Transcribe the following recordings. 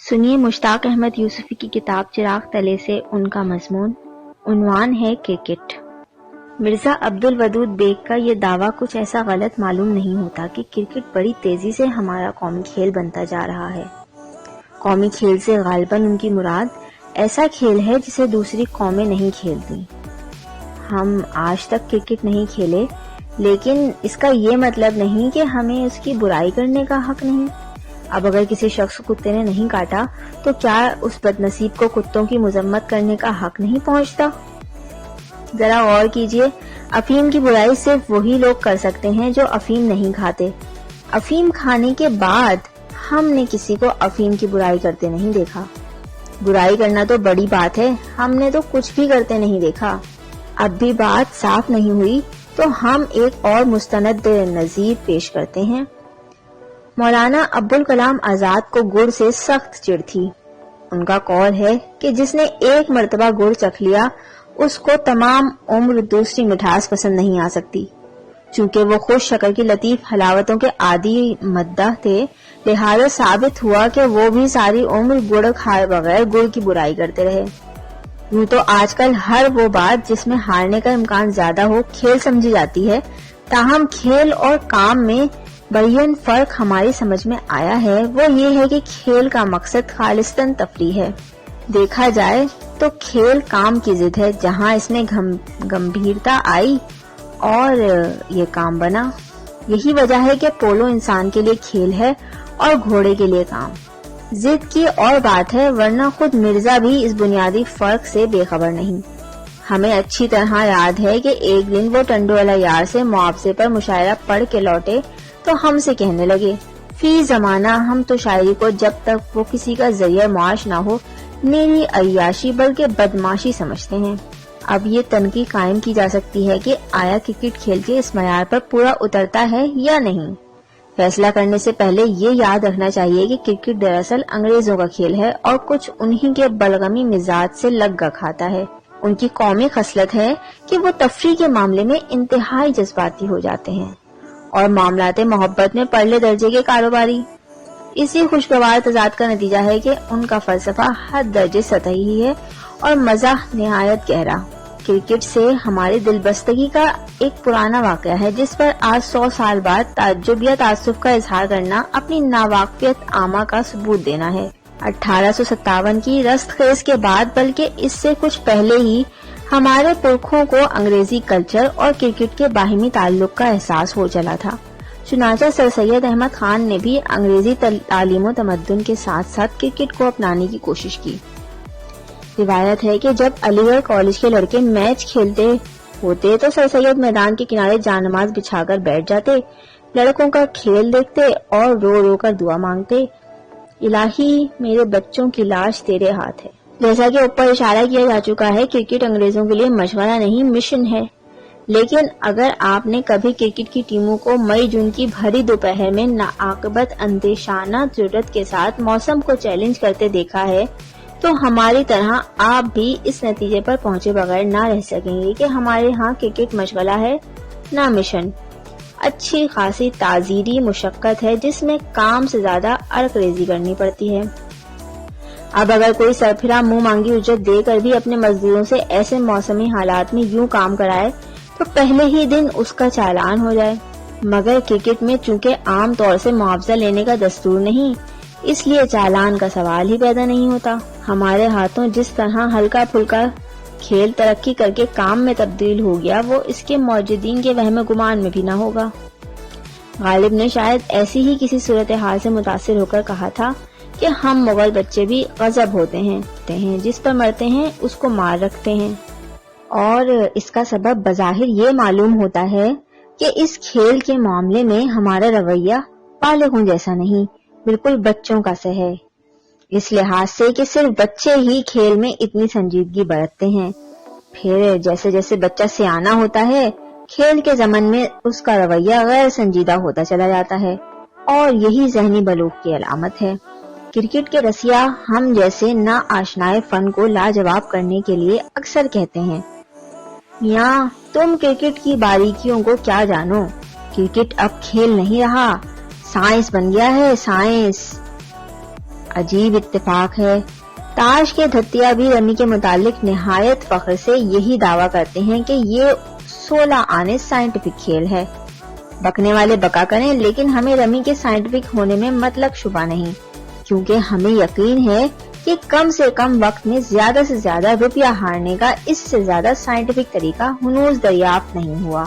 سنیے مشتاق احمد یوسفی کی کتاب چراغ تلے سے ان کا مضمون، عنوان ہے کرکٹ۔ مرزا عبد الودود بیگ کا یہ دعویٰ کچھ ایسا غلط معلوم نہیں ہوتا کہ کرکٹ بڑی تیزی سے ہمارا قومی کھیل بنتا جا رہا ہے۔ قومی کھیل سے غالباً ان کی مراد ایسا کھیل ہے جسے دوسری قومیں نہیں کھیلتی۔ ہم آج تک کرکٹ نہیں کھیلے، لیکن اس کا یہ مطلب نہیں کہ ہمیں اس کی برائی کرنے کا حق نہیں۔ اب اگر کسی شخص کو کتے نے نہیں کاٹا تو کیا اس بد نصیب کو کتوں کی مذمت کرنے کا حق نہیں پہنچتا؟ ذرا غور کیجئے، افیم کی برائی صرف وہی لوگ کر سکتے ہیں جو افیم نہیں کھاتے۔ افیم کھانے کے بعد ہم نے کسی کو افیم کی برائی کرتے نہیں دیکھا۔ برائی کرنا تو بڑی بات ہے، ہم نے تو کچھ بھی کرتے نہیں دیکھا۔ اب بھی بات صاف نہیں ہوئی تو ہم ایک اور مستند نظیر پیش کرتے ہیں۔ مولانا ابوالکلام آزاد کو گڑ سے سخت چڑ تھی۔ ان کا قول ہے کہ جس نے ایک مرتبہ گڑ چکھ لیا اس کو تمام عمر دوسری مٹھاس پسند نہیں آ سکتی۔ چونکہ وہ خوش شکر کی لطیف حلاوتوں کے عادی مداح تھے، لہذا ثابت ہوا کہ وہ بھی ساری عمر گڑ کھائے بغیر گڑ کی برائی کرتے رہے۔ یوں تو آج کل ہر وہ بات جس میں ہارنے کا امکان زیادہ ہو کھیل سمجھی جاتی ہے، تاہم کھیل اور کام میں بیان فرق ہماری سمجھ میں آیا ہے وہ یہ ہے کہ کھیل کا مقصد خالصتاً تفریح ہے۔ دیکھا جائے تو کھیل کام کی ضد ہے، جہاں اس میں گمبھیرتا آئی اور یہ کام بنا۔ یہی وجہ ہے کہ پولو انسان کے لیے کھیل ہے اور گھوڑے کے لیے کام۔ ضد کی اور بات ہے، ورنہ خود مرزا بھی اس بنیادی فرق سے بے خبر نہیں۔ ہمیں اچھی طرح یاد ہے کہ ایک دن وہ ٹنڈو والا یار سے معاوضے پر مشاعرہ پڑھ کے لوٹے تو ہم سے کہنے لگے، فی زمانہ ہم تو شاعری کو جب تک وہ کسی کا ذریعہ معاش نہ ہو میری عیاشی بلکہ بدماشی سمجھتے ہیں۔ اب یہ تنقید قائم کی جا سکتی ہے کہ آیا کرکٹ کھیل کے اس معیار پر پورا اترتا ہے یا نہیں۔ فیصلہ کرنے سے پہلے یہ یاد رکھنا چاہیے کہ کرکٹ دراصل انگریزوں کا کھیل ہے اور کچھ انہی کے بلغمی مزاج سے لگا کھاتا ہے۔ ان کی قومی خصلت ہے کہ وہ تفریح کے معاملے میں انتہائی جذباتی ہو جاتے ہیں اور معاملات محبت میں پرلے درجے کے کاروباری۔ اسی خوشگوار تضاد کا نتیجہ ہے کہ ان کا فلسفہ حد درجے سطحی ہی ہے اور مزاح نہایت گہرا۔ کرکٹ سے ہماری دلبستگی کا ایک پرانا واقعہ ہے جس پر آج 100 سال بعد تعجب یا تعصب کا اظہار کرنا اپنی ناواقفیت عامہ کا ثبوت دینا ہے۔ 1857 کی رست خیز کے بعد بلکہ اس سے کچھ پہلے ہی ہمارے پرکھوں کو انگریزی کلچر اور کرکٹ کے باہمی تعلق کا احساس ہو چلا تھا۔ چنانچہ سر سید احمد خان نے بھی انگریزی تعلیم و تمدن کے ساتھ ساتھ کرکٹ کو اپنانے کی کوشش کی۔ روایت ہے کہ جب علی گڑھ کالج کے لڑکے میچ کھیلتے ہوتے تو سر سید میدان کے کنارے جان نماز بچھا کر بیٹھ جاتے، لڑکوں کا کھیل دیکھتے اور رو رو کر دعا مانگتے، الہی میرے بچوں کی لاش تیرے ہاتھ ہے۔ جیسا کہ اوپر اشارہ کیا جا چکا ہے، کرکٹ انگریزوں کے لیے مشغلہ نہیں مشن ہے۔ لیکن اگر آپ نے کبھی کرکٹ کی ٹیموں کو مئی جون کی بھری دوپہر میں ناعاقبت اندیشانہ جرأت کے ساتھ موسم کو چیلنج کرتے دیکھا ہے تو ہماری طرح آپ بھی اس نتیجے پر پہنچے بغیر نہ رہ سکیں گے کہ ہمارے ہاں کرکٹ مشغلہ ہے نہ مشن۔ اچھی خاصی تعزیری مشقت ہے جس میں کام سے زیادہ عرق ریزی کرنی پڑتی ہے۔ اب اگر کوئی سرفراہ منہ مانگی اجرت دے کر بھی اپنے مزدوروں سے ایسے موسمی حالات میں یوں کام کرائے تو پہلے ہی دن اس کا چالان ہو جائے۔ مگر کرکٹ میں چونکہ عام طور سے معاوضہ لینے کا دستور نہیں، اس لیے چالان کا سوال ہی پیدا نہیں ہوتا۔ ہمارے ہاتھوں جس طرح ہلکا پھلکا کھیل ترقی کر کے کام میں تبدیل ہو گیا وہ اس کے موجودین کے وہم گمان میں بھی نہ ہوگا۔ غالب نے شاید ایسی ہی کسی صورتحال سے متاثر ہو کر کہا تھا کہ ہم مغل بچے بھی غضب ہوتے ہیں، جس پر مرتے ہیں اس کو مار رکھتے ہیں۔ اور اس کا سبب بظاہر یہ معلوم ہوتا ہے کہ اس کھیل کے معاملے میں ہمارا رویہ بالغوں جیسا نہیں، بالکل بچوں کا سا ہے، اس لحاظ سے کہ صرف بچے ہی کھیل میں اتنی سنجیدگی برتتے ہیں۔ پھر جیسے جیسے بچہ سیانا ہوتا ہے کھیل کے ضمن میں اس کا رویہ غیر سنجیدہ ہوتا چلا جاتا ہے، اور یہی ذہنی بلوغ کی علامت ہے۔ کرکٹ کے رسیا ہم جیسے نا آشنائے فن کو لاجواب کرنے کے لیے اکثر کہتے ہیں، میاں تم کرکٹ کی باریکیوں کو کیا جانو، کرکٹ اب کھیل نہیں رہا، سائنس بن گیا ہے، سائنس۔ عجیب اتفاق ہے، تاش کے دھتیا بھی رمی کے متعلق نہایت فخر سے یہی دعویٰ کرتے ہیں کہ یہ 16 آنے سائنٹیفک کھیل ہے۔ بکنے والے بکا کریں، لیکن ہمیں رمی کے سائنٹیفک ہونے میں مطلق شبہ نہیں، کیونکہ ہمیں یقین ہے کہ کم سے کم وقت میں زیادہ سے زیادہ روپیہ ہارنے کا اس سے زیادہ سائنٹیفک طریقہ ہنوز دریافت نہیں ہوا۔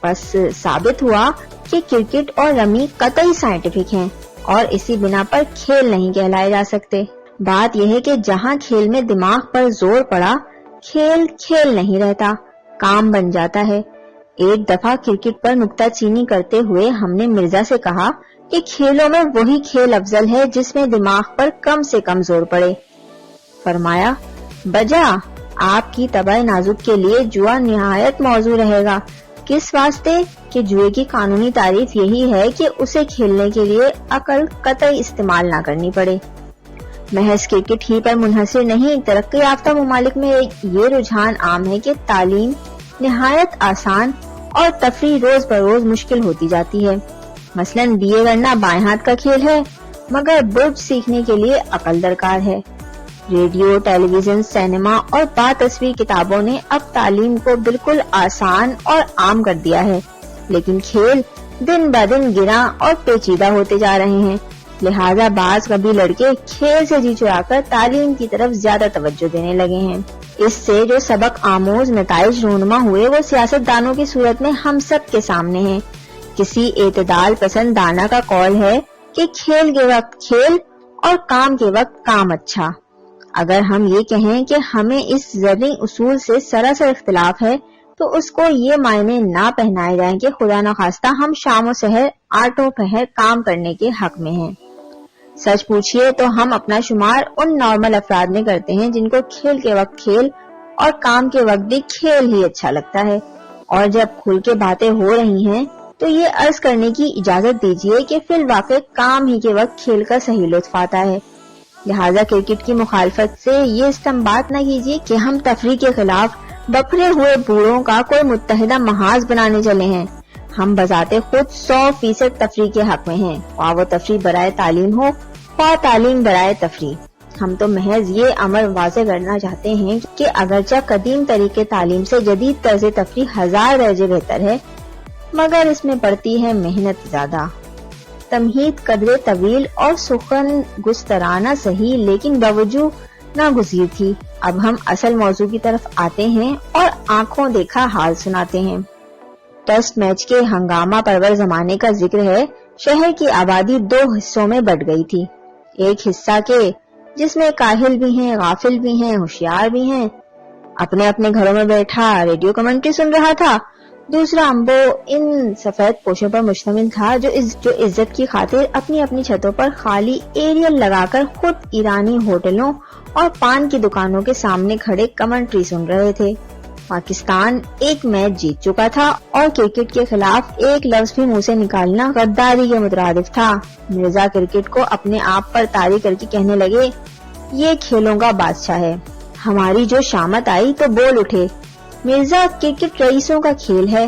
بس ثابت ہوا کہ کرکٹ اور رمی قطعی سائنٹیفک ہیں اور اسی بنا پر کھیل نہیں کہلائے جا سکتے۔ بات یہ ہے کہ جہاں کھیل میں دماغ پر زور پڑا، کھیل کھیل نہیں رہتا، کام بن جاتا ہے۔ ایک دفعہ کرکٹ پر نکتہ چینی کرتے ہوئے ہم نے مرزا سے کہا کہ کھیلوں میں وہی کھیل افضل ہے جس میں دماغ پر کم سے کم زور پڑے۔ فرمایا، بجا آپ کی طبع نازک کے لیے جوا نہایت موزوں رہے گا۔ کس واسطے؟ کہ جوئے کی قانونی تعریف یہی ہے کہ اسے کھیلنے کے لیے عقل قطعی استعمال نہ کرنی پڑے۔ محض کرکٹ ہی پر منحصر نہیں، ترقی یافتہ ممالک میں یہ رجحان عام ہے کہ تعلیم نہایت آسان اور تفریح روز بروز مشکل ہوتی جاتی ہے۔ مثلاً BA کرنا بائیں ہاتھ کا کھیل ہے، مگر برج سیکھنے کے لیے عقل درکار ہے۔ ریڈیو، ٹیلی ویژن، سینما اور با تصویر کتابوں نے اب تعلیم کو بالکل آسان اور عام کر دیا ہے، لیکن کھیل دن بہ دن گراں اور پیچیدہ ہوتے جا رہے ہیں۔ لہذا بعض کبھی لڑکے کھیل سے جی چرا کر تعلیم کی طرف زیادہ توجہ دینے لگے ہیں۔ اس سے جو سبق آموز نتائج رونما ہوئے وہ سیاست دانوں کی صورت میں ہم سب کے سامنے ہیں۔ کسی اعتدال پسند دانا کا قول ہے کہ کھیل کے وقت کھیل اور کام کے وقت کام اچھا۔ اگر ہم یہ کہیں کہ ہمیں اس زرعی اصول سے سراسر اختلاف ہے تو اس کو یہ معنی نہ پہنائے جائیں کہ خدا نخواستہ ہم شام و سحر آٹھوں پہر کام کرنے کے حق میں ہیں۔ سچ پوچھئے تو ہم اپنا شمار ان نارمل افراد میں کرتے ہیں جن کو کھیل کے وقت کھیل اور کام کے وقت بھی کھیل ہی اچھا لگتا ہے۔ اور جب کھل کے باتیں ہو رہی ہیں تو یہ عرض کرنے کی اجازت دیجیے کہ فی الواقع کام ہی کے وقت کھیل کا صحیح لطف آتا ہے۔ لہذا کرکٹ کی مخالفت سے یہ استنباط نہ کیجیے کہ ہم تفریح کے خلاف بکھرے ہوئے بوڑھوں کا کوئی متحدہ محاذ بنانے چلے ہیں۔ ہم بذات خود 100% تفریح کے حق میں ہیں، خواہ وہ تفریح برائے تعلیم ہو خواہ تعلیم برائے تفریح۔ ہم تو محض یہ امر واضح کرنا چاہتے ہیں کہ اگرچہ قدیم طریقے تعلیم سے جدید طرز تفریح 1000 درجے بہتر ہے، مگر اس میں پڑتی ہے محنت زیادہ، تمہید قدرے طویل اور سخن گسترانہ صحیح لیکن باوجود ناگزیر تھی۔ اب ہم اصل موضوع کی طرف آتے ہیں اور آنکھوں دیکھا حال سناتے ہیں۔ ٹیسٹ میچ کے ہنگامہ پرور زمانے کا ذکر ہے۔ شہر کی آبادی 2 حصوں میں بٹ گئی تھی۔ ایک حصہ کے جس میں کاہل بھی ہیں، غافل بھی ہیں، ہوشیار بھی ہیں، اپنے اپنے گھروں میں بیٹھا ریڈیو کمنٹری سن رہا تھا۔ دوسرا امبو ان سفید پوشوں پر مشتمل تھا جو عزت کی خاطر اپنی اپنی چھتوں پر خالی ایریل لگا کر خود ایرانی ہوٹلوں اور پان کی دکانوں کے سامنے کھڑے کمنٹری سن رہے تھے۔ پاکستان ایک میچ جیت چکا تھا اور کرکٹ کے خلاف ایک لفظ بھی منہ سے نکالنا غداری کے مترادف تھا۔ مرزا کرکٹ کو اپنے آپ پر طاری کر کے کہنے لگے، یہ کھیلوں کا بادشاہ ہے۔ ہماری جو شامت آئی تو بول اٹھے، مرزا کرکٹ رئیسوں کا کھیل ہے،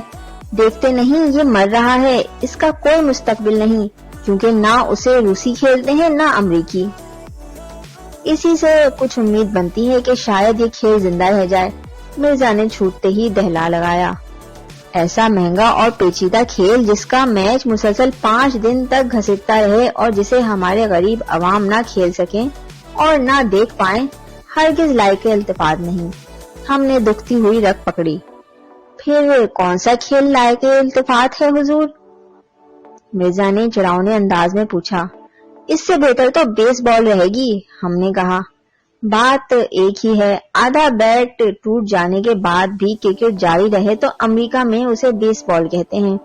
دیکھتے نہیں یہ مر رہا ہے، اس کا کوئی مستقبل نہیں، کیونکہ نہ اسے روسی کھیلتے ہیں نہ امریکی۔ اسی سے کچھ امید بنتی ہے کہ شاید یہ کھیل زندہ رہ جائے۔ مرزا نے چھوٹتے ہی دہلا لگایا، ایسا مہنگا اور پیچیدہ کھیل جس کا میچ مسلسل 5 دن تک گھسٹتا رہے اور جسے ہمارے غریب عوام نہ کھیل سکیں اور نہ دیکھ پائیں، ہرگز لائق التفات نہیں۔ ہم نے دکھتی ہوئی رگ پکڑی، پھر کون سا کھیل لائق التفات ہے حضور؟ مرزا نے چڑھاونے انداز میں پوچھا۔ اس سے بہتر تو بیس بال رہے گی، ہم نے کہا۔ بات ایک ہی ہے، آدھا بیٹ ٹوٹ جانے کے بعد بھی کرکٹ جاری رہے تو امریکہ میں اسے بیس بال کہتے ہیں۔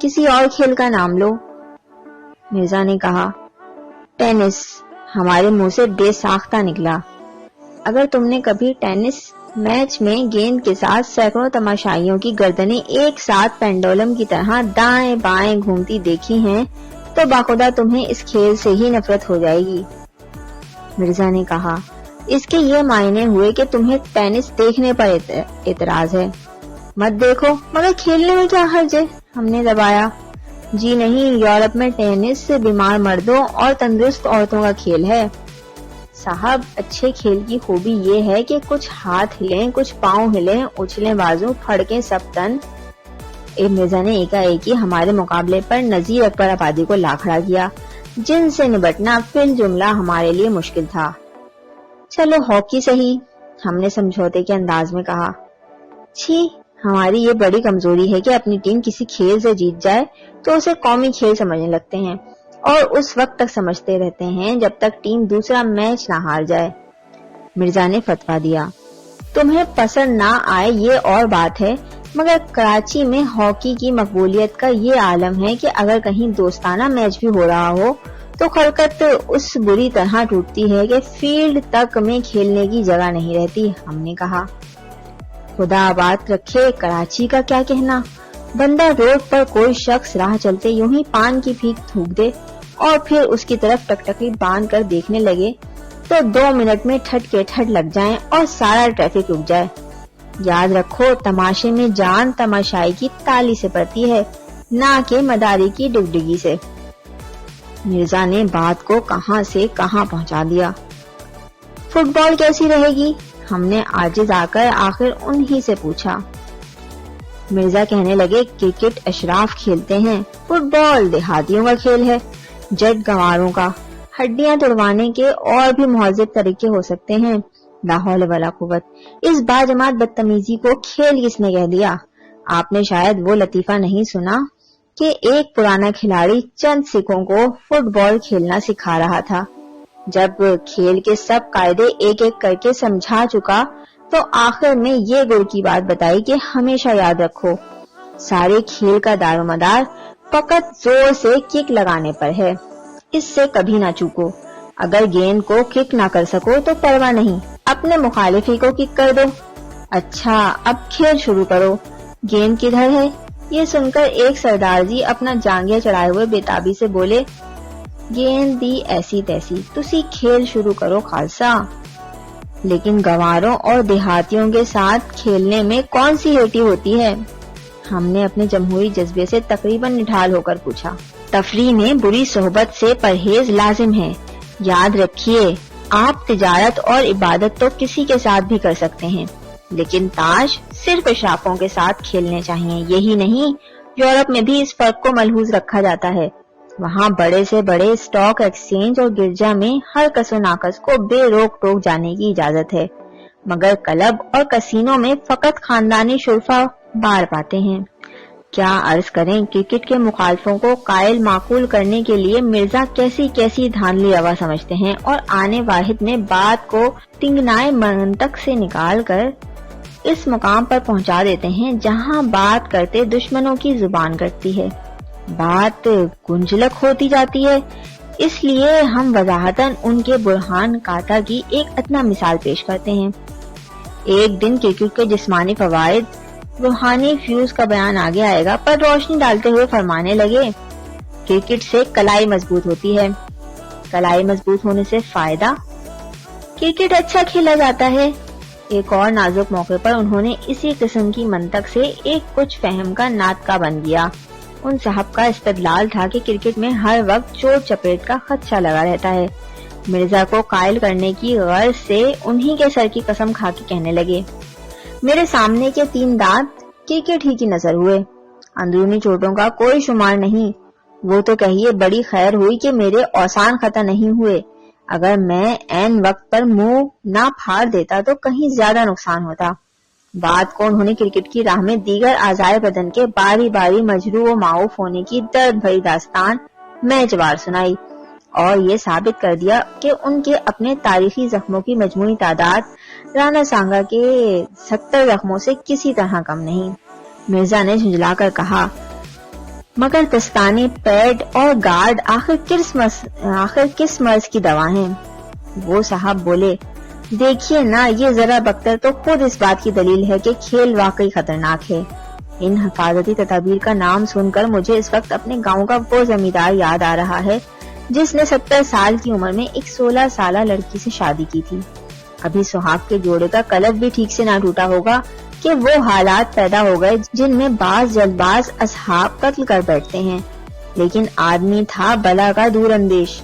کسی اور کھیل کا نام لو، مرزا نے کہا۔ ٹینس، ہمارے منہ سے بے ساختہ نکلا۔ اگر تم نے کبھی ٹینس میچ میں گیند کے ساتھ سینکڑوں تماشائیوں کی گردنیں ایک ساتھ پینڈولم کی طرح دائیں بائیں گھومتی دیکھی ہیں تو باخدا تمہیں اس کھیل سے ہی نفرت ہو جائے گی، مرزا نے کہا۔ اس کے یہ معنی ہوئے کہ تمہیں ٹینس دیکھنے پر اعتراض ہے۔ مت دیکھو، مگر کھیلنے میں کیا حرج ہے، ہم نے دبایا۔ جی نہیں، یورپ میں ٹینس بیمار مردوں اور تندرست عورتوں کا کھیل ہے۔ صاحب، اچھے کھیل کی خوبی یہ ہے کہ کچھ ہاتھ ہلیں، کچھ پاؤں ہلیں، اچھلیں بازو، پھڑکیں سب تن۔ ایک مرزا نے ایکا ایکی ہمارے مقابلے پر نذیر اکبر آبادی کو لا کھڑا کیا، جن سے نبٹنا فی الجملہ ہمارے لیے مشکل تھا۔ چلو ہاکی صحیح، ہم نے سمجھوتے کے انداز میں کہا۔ چھی، ہماری یہ بڑی کمزوری ہے کہ اپنی ٹیم کسی کھیل سے جیت جائے تو اسے قومی کھیل سمجھنے لگتے ہیں اور اس وقت تک سمجھتے رہتے ہیں جب تک ٹیم دوسرا میچ نہ ہار جائے۔ مرزا نے فتویٰ دیا، تمہیں پسند نہ آئے یہ اور بات ہے، مگر کراچی میں ہاکی کی مقبولیت کا یہ عالم ہے کہ اگر کہیں دوستانہ میچ بھی ہو رہا ہو تو خلقت اس بری طرح ٹوٹتی ہے کہ فیلڈ تک میں کھیلنے کی جگہ نہیں رہتی۔ ہم نے کہا، خدا آباد رکھے، کراچی کا کیا کہنا، بندہ روڈ پر کوئی شخص راہ چلتے یوں ہی پان کی پھیک تھوک دے اور پھر اس کی طرف ٹکٹکی باندھ کر دیکھنے لگے تو 2 منٹ میں ٹھٹ کے ٹھٹ لگ جائیں اور سارا ٹریفک رک جائے۔ یاد رکھو، تماشے میں جان تماشائی کی تالی سے پڑتی ہے، نہ کہ مداری کی ڈگڈگی سے۔ مرزا نے بات کو کہاں سے کہاں پہنچا دیا۔ فٹ بال کیسی رہے گی؟ ہم نے عاجز آ کر آخر انہی سے پوچھا۔ مرزا کہنے لگے، کرکٹ اشراف کھیلتے ہیں، فٹ بال دیہاتیوں کا کھیل ہے، جٹ گنواروں کا۔ ہڈیاں توڑوانے کے اور بھی مہذب طریقے ہو سکتے ہیں۔ لا حول ولا قوت، اس باجماعت بدتمیزی کو کھیل کس نے کہہ دیا؟ آپ نے شاید وہ لطیفہ نہیں سنا کہ ایک پرانا کھلاڑی چند سکھوں کو فٹ بال کھیلنا سکھا رہا تھا۔ جب کھیل کے سب قاعدے ایک ایک کر کے سمجھا چکا تو آخر میں یہ گڑ کی بات بتائی کہ ہمیشہ یاد رکھو، سارے کھیل کا دار و مدار فقط زور سے کک لگانے پر ہے، اس سے کبھی نہ چوکو۔ اگر گیند کو کک نہ کر سکو تو پرواہ نہیں، اپنے مخالفی کو کک کر دو۔ اچھا، اب کھیل شروع کرو، گیند کدھر ہے؟ یہ سن کر ایک سردار جی اپنا جانگیا چڑھائے ہوئے بےتابی سے بولے، گیند دی ایسی تیسی، تسی کھیل شروع کرو خالصہ۔ لیکن گواروں اور دیہاتیوں کے ساتھ کھیلنے میں کون سی ہیٹی ہوتی ہے؟ ہم نے اپنے جمہوری جذبے سے تقریباً نڈھال ہو کر پوچھا۔ تفریح میں بری صحبت سے پرہیز لازم ہے۔ یاد رکھیے، آپ تجارت اور عبادت تو کسی کے ساتھ بھی کر سکتے ہیں، لیکن تاش صرف اشرافوں کے ساتھ کھیلنے چاہیے۔ یہی نہیں، یورپ میں بھی اس فرق کو ملحوظ رکھا جاتا ہے۔ وہاں بڑے سے بڑے اسٹاک ایکسچینج اور گرجا میں ہر کس و ناقص کو بے روک ٹوک جانے کی اجازت ہے، مگر کلب اور کسینوں میں فقط خاندانی شرفا بار پاتے ہیں۔ کیا عرض کریں، کرکٹ کے مخالفوں کو قائل معقول کرنے کے لیے مرزا کیسی کیسی دھاندلی روا سمجھتے ہیں اور آنے واحد میں بات کو تنگنائے منطق سے نکال کر اس مقام پر پہنچا دیتے ہیں جہاں بات کرتے دشمنوں کی زبان کٹتی ہے، بات گنجلک ہوتی جاتی ہے۔ اس لیے ہم وضاحتاً ان کے برہان کاتا کی ایک ادنا مثال پیش کرتے ہیں۔ ایک دن کرکٹ کے جسمانی فوائد، روحانی فیوز کا بیان آگے آئے گا، پر روشنی ڈالتے ہوئے فرمانے لگے، کرکٹ سے کلائی مضبوط ہوتی ہے۔ کلائی مضبوط ہونے سے فائدہ؟ کرکٹ اچھا کھیلا جاتا ہے۔ ایک اور نازک موقع پر انہوں نے اسی قسم کی منطق سے ایک کچھ فہم کا ناطقہ بن دیا۔ ان صاحب کا استدلال تھا کہ کرکٹ میں ہر وقت چوٹ چپیٹ کا خدشہ لگا رہتا ہے۔ مرزا کو قائل کرنے کی غرض سے انہی کے سر کی قسم کھا کے کہنے لگے، میرے سامنے کے 3 دانت کرکٹ ہی کی نظر ہوئے، اندرونی چوٹوں کا کوئی شمار نہیں۔ وہ تو کہیے بڑی خیر ہوئی کہ میرے اوسان خطا نہیں ہوئے، اگر میں عین وقت پر منہ نہ پھاڑ دیتا تو کہیں زیادہ نقصان ہوتا۔ بات کو انہوں نے کرکٹ کی راہ میں دیگر اعضائے بدن کے باری باری مجروح و معوف ہونے کی درد بھری داستان میجوار سنائی اور یہ ثابت کر دیا کہ ان کے اپنے تاریخی زخموں کی مجموعی تعداد رانا سانگا کے 70 زخموں سے کسی طرح کم نہیں۔ مرزا نے جھنجھلا کر کہا، مگر دستانے، پیڈ اور گارڈ آخر کس مرض کی دوا ہیں؟ وہ صاحب بولے، دیکھیے نا، یہ ذرا بختر تو خود اس بات کی دلیل ہے کہ کھیل واقعی خطرناک ہے۔ ان حفاظتی تدابیر کا نام سن کر مجھے اس وقت اپنے گاؤں کا وہ زمیندار یاد آ رہا ہے جس نے 70 سال کی عمر میں ایک 16 سالہ لڑکی سے شادی کی تھی۔ ابھی سہاگ کے جوڑے کا قلب بھی ٹھیک سے نہ ٹوٹا ہوگا کہ وہ حالات پیدا ہو گئے جن میں بعض جلد باز اصحاب قتل کر بیٹھتے ہیں۔ لیکن آدمی تھا بلا کا دور اندیش.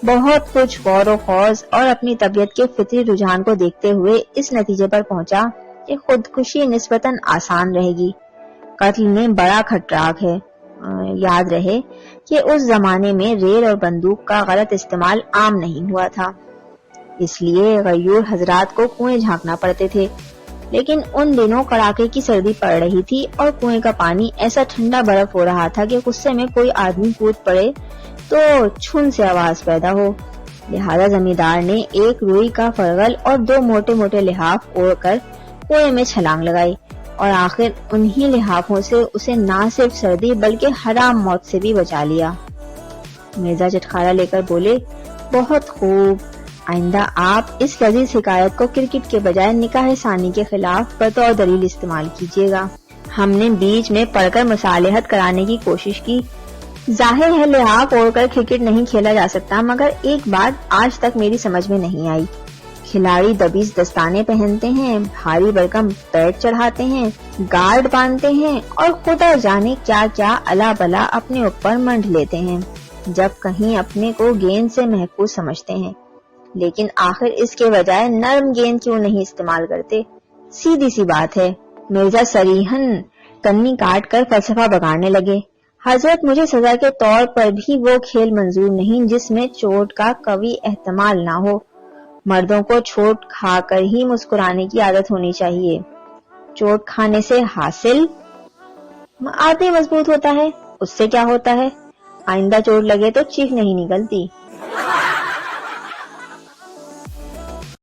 بہت کچھ غور و خوض اور اپنی طبیعت کے فطری رجحان کو دیکھتے ہوئے اس نتیجے پر پہنچا کہ خودکشی نسبتاً آسان رہے گی. قتل میں بڑا کھٹراک ہے. یاد رہے کہ اس زمانے میں ریل اور بندوق کا غلط استعمال عام نہیں ہوا تھا، اس لیے غیور حضرات کو کنویں جھانکنا پڑتے تھے. لیکن ان دنوں کڑاکے کی سردی پڑ رہی تھی اور کنویں کا پانی ایسا ٹھنڈا برف ہو رہا تھا کہ غصے میں کوئی آدمی کود پڑے تو چھن سے آواز پیدا ہو. لہذا زمیندار نے ایک روئی کا فرغل اور 2 موٹے موٹے لحاف اوڑھ کر کنویں میں چھلانگ لگائی اور آخر انہی لحافوں سے اسے نہ صرف سردی بلکہ حرام موت سے بھی بچا لیا. مرزا چٹخارا لے کر بولے، بہت خوب، آئندہ آپ اس لذیذ حکایت کو کرکٹ کے بجائے نکاح ثانی کے خلاف بطور دلیل استعمال کیجیے گا. ہم نے بیچ میں پڑھ کر مصالحت کرانے کی کوشش کی. ظاہر ہے لحاف اوڑھ کر کرکٹ نہیں کھیلا جا سکتا، مگر ایک بات آج تک میری سمجھ میں نہیں آئی. کھلاڑی دبیز دستانے پہنتے ہیں، بھاری بھرکم پیڈ چڑھاتے ہیں، گارڈ باندھتے ہیں اور خدا جانے کیا کیا الا بلا اپنے اوپر منڈ لیتے ہیں جب کہیں اپنے کو گیند سے محفوظ سمجھتے ہیں. لیکن آخر اس کے بجائے نرم گیند کیوں نہیں استعمال کرتے؟ سیدھی سی بات ہے. مرزا صریحاً کنی کاٹ کر فلسفہ بگاڑنے لگے. حضرت، مجھے سزا کے طور پر بھی وہ کھیل منظور نہیں جس میں چوٹ کا قوی احتمال نہ ہو. مردوں کو چوٹ کھا کر ہی مسکرانے کی عادت ہونی چاہیے. چوٹ کھانے سے حاصل آدمی مضبوط ہوتا ہے، اس سے کیا ہوتا ہے؟ آئندہ چوٹ لگے تو چیخ نہیں نکلتی.